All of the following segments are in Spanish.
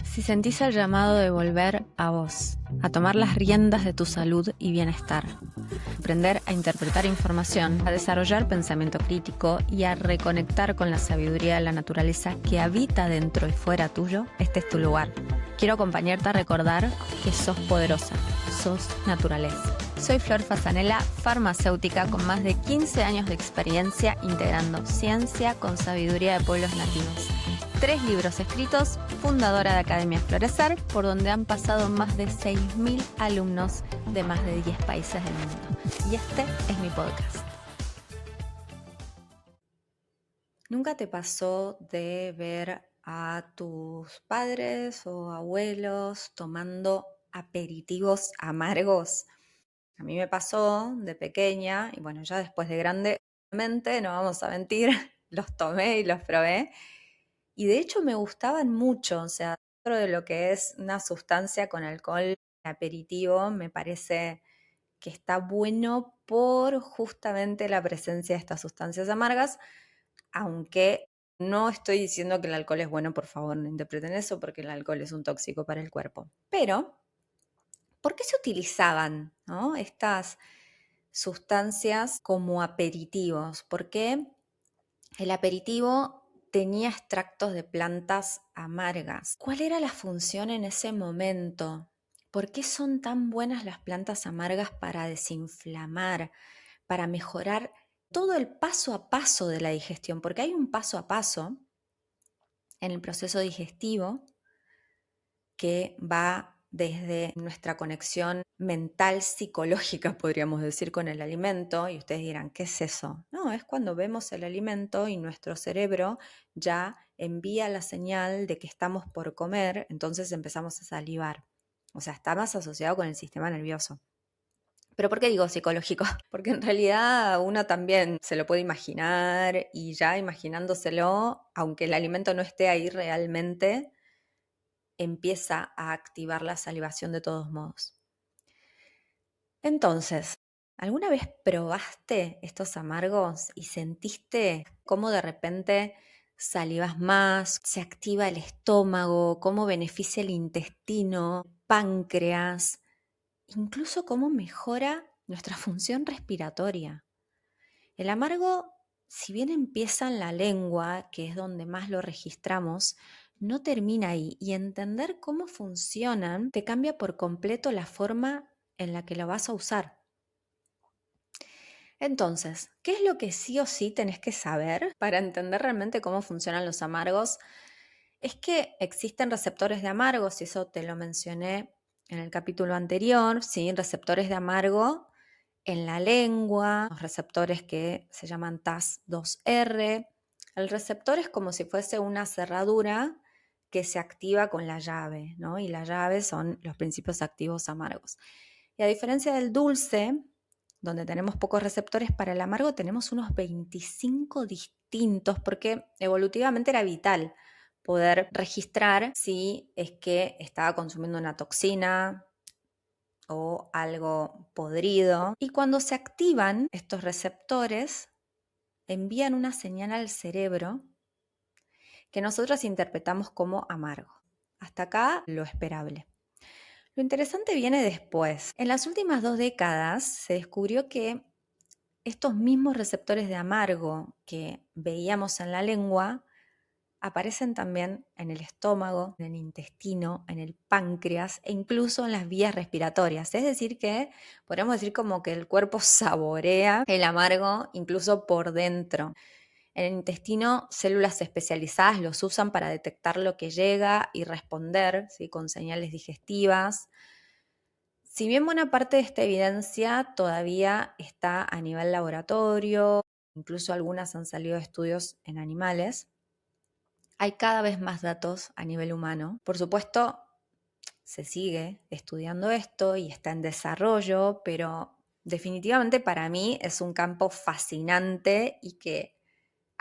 Si sentís el llamado de volver a vos, a tomar las riendas de tu salud y bienestar, aprender a interpretar información, a desarrollar pensamiento crítico y a reconectar con la sabiduría de la naturaleza que habita dentro y fuera tuyo, este es tu lugar. Quiero acompañarte a recordar que sos poderosa, sos naturaleza. Soy Flor Fasanella, farmacéutica con más de 15 años de experiencia integrando ciencia con sabiduría de pueblos nativos. 3 libros escritos, fundadora de Academia Florecer, por donde han pasado más de 6.000 alumnos de más de 10 países del mundo. Y este es mi podcast. ¿Nunca te pasó de ver a tus padres o abuelos tomando aperitivos amargos? A mí me pasó de pequeña y bueno, ya después de grande, obviamente, no vamos a mentir, los tomé y los probé. Y de hecho me gustaban mucho, o sea, dentro de lo que es una sustancia con alcohol, el aperitivo, me parece que está bueno por justamente la presencia de estas sustancias amargas, aunque no estoy diciendo que el alcohol es bueno, por favor, no interpreten eso, porque el alcohol es un tóxico para el cuerpo. Pero, ¿por qué se utilizaban, ¿no?, estas sustancias como aperitivos? Porque el aperitivo tenía extractos de plantas amargas. ¿Cuál era la función en ese momento? ¿Por qué son tan buenas las plantas amargas para desinflamar, para mejorar todo el paso a paso de la digestión? Porque hay un paso a paso en el proceso digestivo que va desde nuestra conexión mental, psicológica, podríamos decir, con el alimento, y ustedes dirán, ¿qué es eso? No, es cuando vemos el alimento y nuestro cerebro ya envía la señal de que estamos por comer, entonces empezamos a salivar. O sea, está más asociado con el sistema nervioso. ¿Pero por qué digo psicológico? Porque en realidad uno también se lo puede imaginar y ya imaginándoselo, aunque el alimento no esté ahí realmente, empieza a activar la salivación de todos modos. Entonces, ¿alguna vez probaste estos amargos y sentiste cómo de repente salivas más, se activa el estómago, cómo beneficia el intestino, páncreas, incluso cómo mejora nuestra función respiratoria? El amargo, si bien empieza en la lengua, que es donde más lo registramos, no termina ahí, y entender cómo funcionan te cambia por completo la forma en la que lo vas a usar. Entonces, ¿qué es lo que sí o sí tenés que saber para entender realmente cómo funcionan los amargos? Es que existen receptores de amargos, y eso te lo mencioné en el capítulo anterior, ¿sí? Receptores de amargo en la lengua, los receptores que se llaman TAS2R. El receptor es como si fuese una cerradura que se activa con la llave, ¿no? Y la llave son los principios activos amargos. Y a diferencia del dulce, donde tenemos pocos receptores, para el amargo tenemos unos 25 distintos, porque evolutivamente era vital poder registrar si es que estaba consumiendo una toxina o algo podrido. Y cuando se activan estos receptores, envían una señal al cerebro que nosotros interpretamos como amargo. Hasta acá lo esperable. Lo interesante viene después. En las últimas 2 décadas se descubrió que estos mismos receptores de amargo que veíamos en la lengua aparecen también en el estómago, en el intestino, en el páncreas e incluso en las vías respiratorias. Es decir que podemos decir como que el cuerpo saborea el amargo incluso por dentro. En el intestino, células especializadas los usan para detectar lo que llega y responder, ¿sí?, con señales digestivas. Si bien buena parte de esta evidencia todavía está a nivel laboratorio, incluso algunas han salido de estudios en animales, hay cada vez más datos a nivel humano. Por supuesto, se sigue estudiando esto y está en desarrollo, pero definitivamente para mí es un campo fascinante y que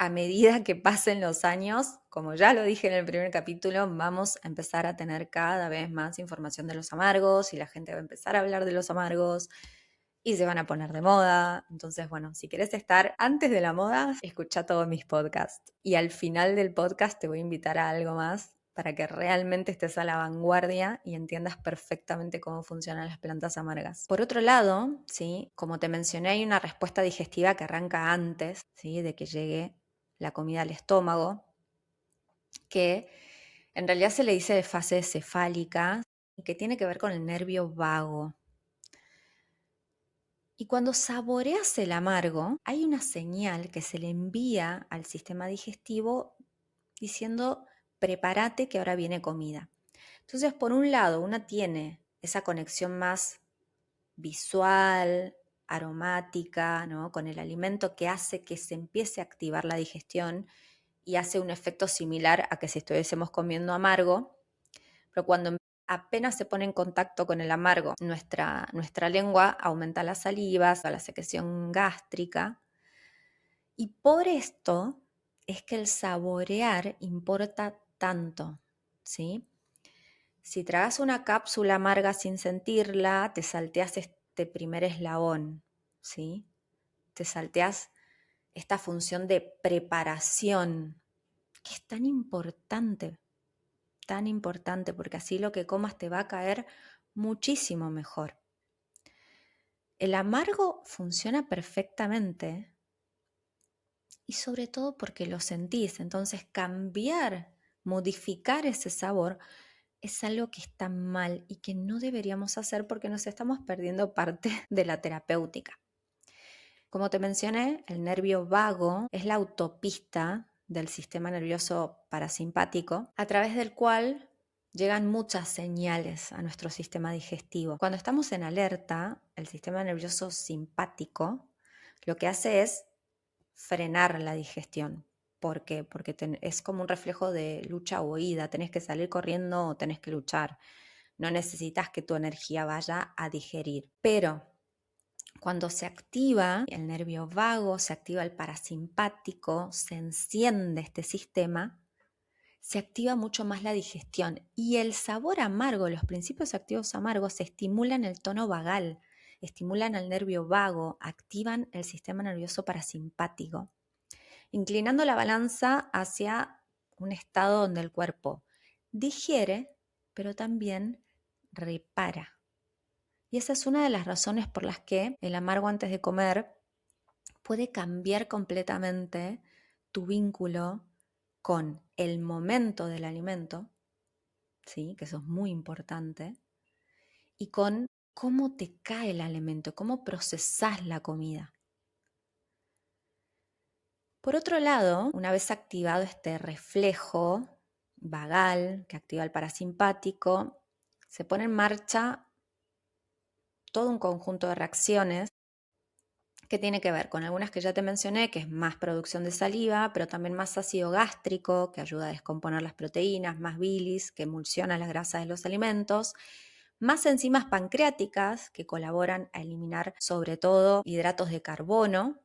a medida que pasen los años, como ya lo dije en el primer capítulo, vamos a empezar a tener cada vez más información de los amargos y la gente va a empezar a hablar de los amargos y se van a poner de moda. Entonces, bueno, si querés estar antes de la moda, escucha todos mis podcasts. Y al final del podcast te voy a invitar a algo más para que realmente estés a la vanguardia y entiendas perfectamente cómo funcionan las plantas amargas. Por otro lado, ¿sí? Como te mencioné, hay una respuesta digestiva que arranca antes, ¿sí? De que llegue la comida al estómago, que en realidad se le dice de fase cefálica, y que tiene que ver con el nervio vago. Y cuando saboreas el amargo, hay una señal que se le envía al sistema digestivo diciendo, prepárate que ahora viene comida. Entonces, por un lado, una tiene esa conexión más visual, aromática, ¿no? Con el alimento que hace que se empiece a activar la digestión y hace un efecto similar a que si estuviésemos comiendo amargo, pero cuando apenas se pone en contacto con el amargo, nuestra lengua aumenta la saliva, la secreción gástrica, y por esto es que el saborear importa tanto, ¿sí? Si tragas una cápsula amarga sin sentirla, te salteas este primer eslabón, ¿sí? Te salteas esta función de preparación, que es tan importante, porque así lo que comas te va a caer muchísimo mejor. El amargo funciona perfectamente y sobre todo porque lo sentís, entonces cambiar, modificar ese sabor es algo que está mal y que no deberíamos hacer porque nos estamos perdiendo parte de la terapéutica. Como te mencioné, el nervio vago es la autopista del sistema nervioso parasimpático a través del cual llegan muchas señales a nuestro sistema digestivo. Cuando estamos en alerta, el sistema nervioso simpático lo que hace es frenar la digestión. ¿Por qué? Porque es como un reflejo de lucha o huida. Tenés que salir corriendo o tenés que luchar. No necesitas que tu energía vaya a digerir. Pero cuando se activa el nervio vago, se activa el parasimpático, se enciende este sistema, se activa mucho más la digestión y el sabor amargo, los principios activos amargos estimulan el tono vagal, estimulan al nervio vago, activan el sistema nervioso parasimpático, inclinando la balanza hacia un estado donde el cuerpo digiere, pero también repara. Y esa es una de las razones por las que el amargo antes de comer puede cambiar completamente tu vínculo con el momento del alimento, ¿sí? Que eso es muy importante, y con cómo te cae el alimento, cómo procesás la comida. Por otro lado, una vez activado este reflejo vagal que activa el parasimpático, se pone en marcha todo un conjunto de reacciones que tiene que ver con algunas que ya te mencioné, que es más producción de saliva, pero también más ácido gástrico, que ayuda a descomponer las proteínas, más bilis, que emulsiona las grasas de los alimentos, más enzimas pancreáticas, que colaboran a eliminar sobre todo hidratos de carbono,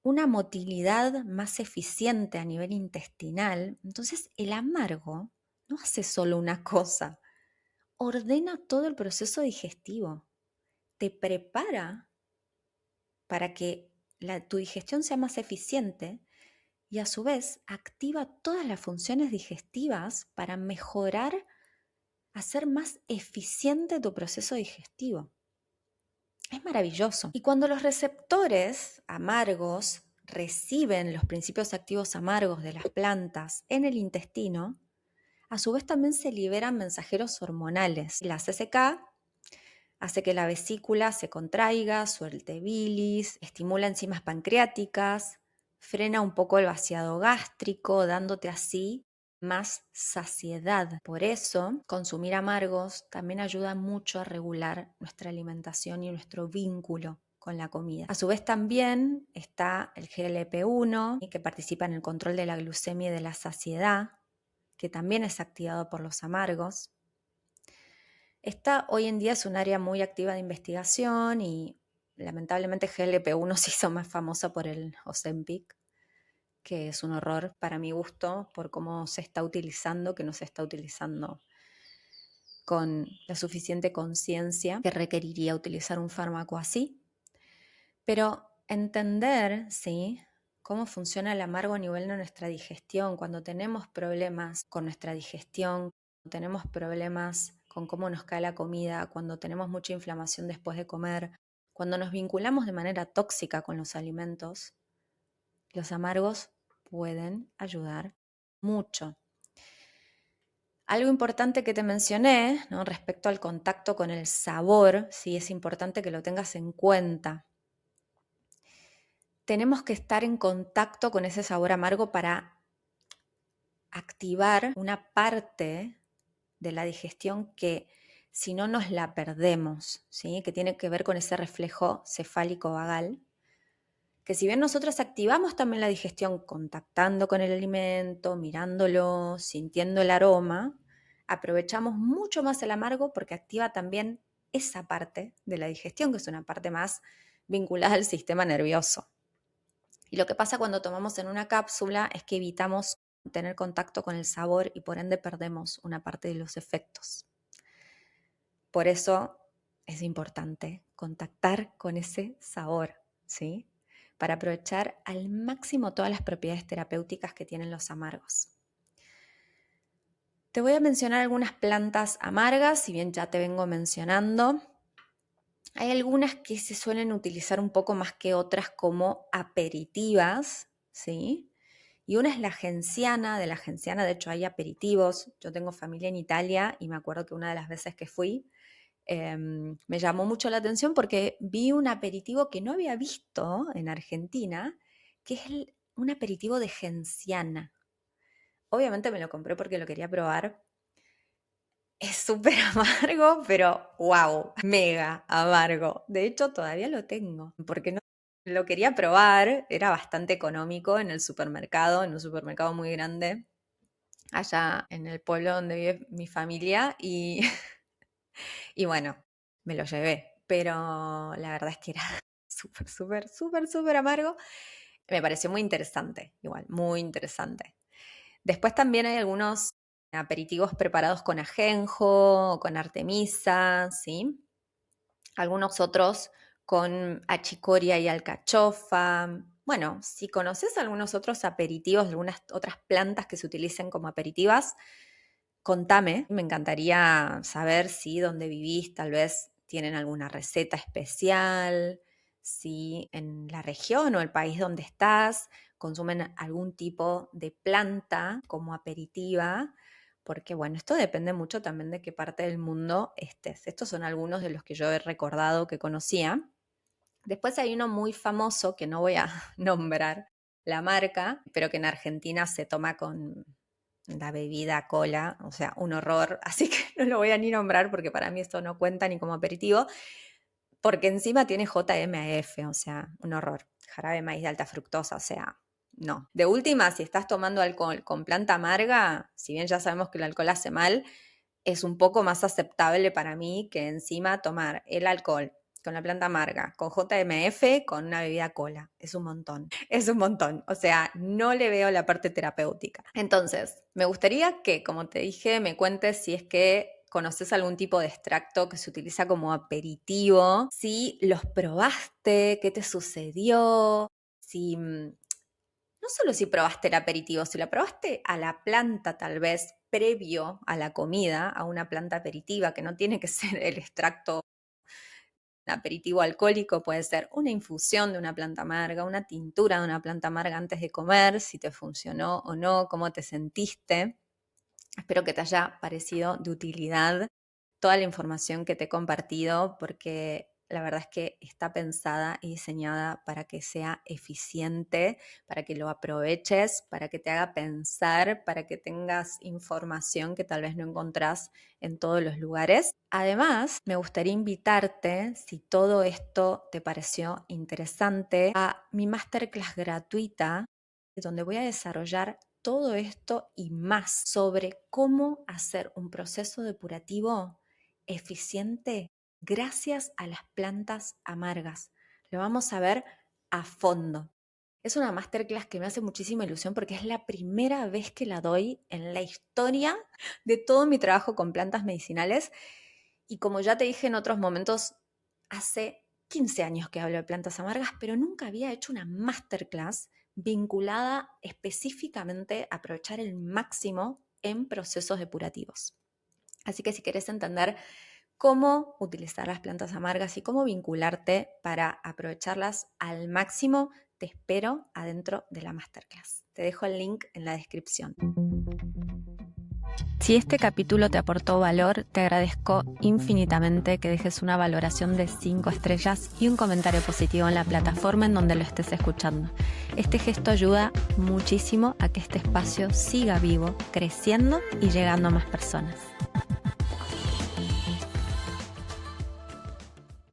una motilidad más eficiente a nivel intestinal. Entonces, el amargo no hace solo una cosa, ordena todo el proceso digestivo, te prepara para que tu digestión sea más eficiente y a su vez activa todas las funciones digestivas para mejorar, hacer más eficiente tu proceso digestivo. Es maravilloso. Y cuando los receptores amargos reciben los principios activos amargos de las plantas en el intestino, a su vez también se liberan mensajeros hormonales. La CCK hace que la vesícula se contraiga, suelte bilis, estimula enzimas pancreáticas, frena un poco el vaciado gástrico, dándote así más saciedad. Por eso, consumir amargos también ayuda mucho a regular nuestra alimentación y nuestro vínculo con la comida. A su vez también está el GLP-1, que participa en el control de la glucemia y de la saciedad, que también es activado por los amargos. Esta hoy en día es un área muy activa de investigación y lamentablemente GLP-1 se hizo más famosa por el Ozempic, que es un horror para mi gusto por cómo se está utilizando, que no se está utilizando con la suficiente conciencia que requeriría utilizar un fármaco así. Pero entender, ¿sí?, cómo funciona el amargo a nivel de nuestra digestión, cuando tenemos problemas con nuestra digestión, cuando tenemos problemas con cómo nos cae la comida, cuando tenemos mucha inflamación después de comer, cuando nos vinculamos de manera tóxica con los alimentos, los amargos pueden ayudar mucho. Algo importante que te mencioné, ¿no?, respecto al contacto con el sabor, sí, es importante que lo tengas en cuenta. Tenemos que estar en contacto con ese sabor amargo para activar una parte de la digestión que si no nos la perdemos, ¿sí?, que tiene que ver con ese reflejo cefálico vagal, que si bien nosotros activamos también la digestión contactando con el alimento, mirándolo, sintiendo el aroma, aprovechamos mucho más el amargo porque activa también esa parte de la digestión, que es una parte más vinculada al sistema nervioso. Y lo que pasa cuando tomamos en una cápsula es que evitamos tener contacto con el sabor y por ende perdemos una parte de los efectos. Por eso es importante contactar con ese sabor, ¿sí?, para aprovechar al máximo todas las propiedades terapéuticas que tienen los amargos. Te voy a mencionar algunas plantas amargas, si bien ya te vengo mencionando. Hay algunas que se suelen utilizar un poco más que otras como aperitivas, ¿sí? Y una es la genciana. De la genciana, de hecho, hay aperitivos. Yo tengo familia en Italia y me acuerdo que una de las veces que fui, me llamó mucho la atención porque vi un aperitivo que no había visto en Argentina, que es un aperitivo de genciana. Obviamente me lo compré porque lo quería probar. Es súper amargo, pero wow, mega amargo. De hecho, todavía lo tengo, porque no lo quería probar, era bastante económico en el supermercado, en un supermercado muy grande, allá en el pueblo donde vive mi familia, y, y bueno, me lo llevé, pero la verdad es que era súper, súper, súper, súper amargo. Me pareció muy interesante, igual, muy interesante. Después también hay algunos aperitivos preparados con ajenjo, con artemisa, ¿sí? Algunos otros con achicoria y alcachofa. Bueno, si conoces algunos otros aperitivos, algunas otras plantas que se utilicen como aperitivas, contame. Me encantaría saber si donde vivís tal vez tienen alguna receta especial, si en la región o el país donde estás consumen algún tipo de planta como aperitiva, porque bueno, esto depende mucho también de qué parte del mundo estés. Estos son algunos de los que yo he recordado que conocía. Después hay uno muy famoso que no voy a nombrar la marca, pero que en Argentina se toma con la bebida cola, o sea, un horror, así que no lo voy a ni nombrar porque para mí esto no cuenta ni como aperitivo, porque encima tiene JMAF, o sea, un horror, jarabe de maíz de alta fructosa, o sea, no. De última, si estás tomando alcohol con planta amarga, si bien ya sabemos que el alcohol hace mal, es un poco más aceptable para mí que encima tomar el alcohol con la planta amarga, con JMF, con una bebida cola. Es un montón. Es un montón. O sea, no le veo la parte terapéutica. Entonces, me gustaría que, como te dije, me cuentes si es que conoces algún tipo de extracto que se utiliza como aperitivo, si los probaste, qué te sucedió, si no solo si probaste el aperitivo, si la probaste a la planta tal vez previo a la comida, a una planta aperitiva, que no tiene que ser el extracto aperitivo alcohólico, puede ser una infusión de una planta amarga, una tintura de una planta amarga antes de comer, si te funcionó o no, cómo te sentiste. Espero que te haya parecido de utilidad toda la información que te he compartido, porque la verdad es que está pensada y diseñada para que sea eficiente, para que lo aproveches, para que te haga pensar, para que tengas información que tal vez no encontrás en todos los lugares. Además, me gustaría invitarte, si todo esto te pareció interesante, a mi masterclass gratuita, donde voy a desarrollar todo esto y más sobre cómo hacer un proceso depurativo eficiente gracias a las plantas amargas. Lo vamos a ver a fondo. Es una masterclass que me hace muchísima ilusión porque es la primera vez que la doy en la historia de todo mi trabajo con plantas medicinales. Y como ya te dije en otros momentos, hace 15 años que hablo de plantas amargas, pero nunca había hecho una masterclass vinculada específicamente a aprovechar el máximo en procesos depurativos. Así que si querés entender cómo utilizar las plantas amargas y cómo vincularte para aprovecharlas al máximo, te espero adentro de la masterclass. Te dejo el link en la descripción. Si este capítulo te aportó valor, te agradezco infinitamente que dejes una valoración de 5 estrellas y un comentario positivo en la plataforma en donde lo estés escuchando. Este gesto ayuda muchísimo a que este espacio siga vivo, creciendo y llegando a más personas.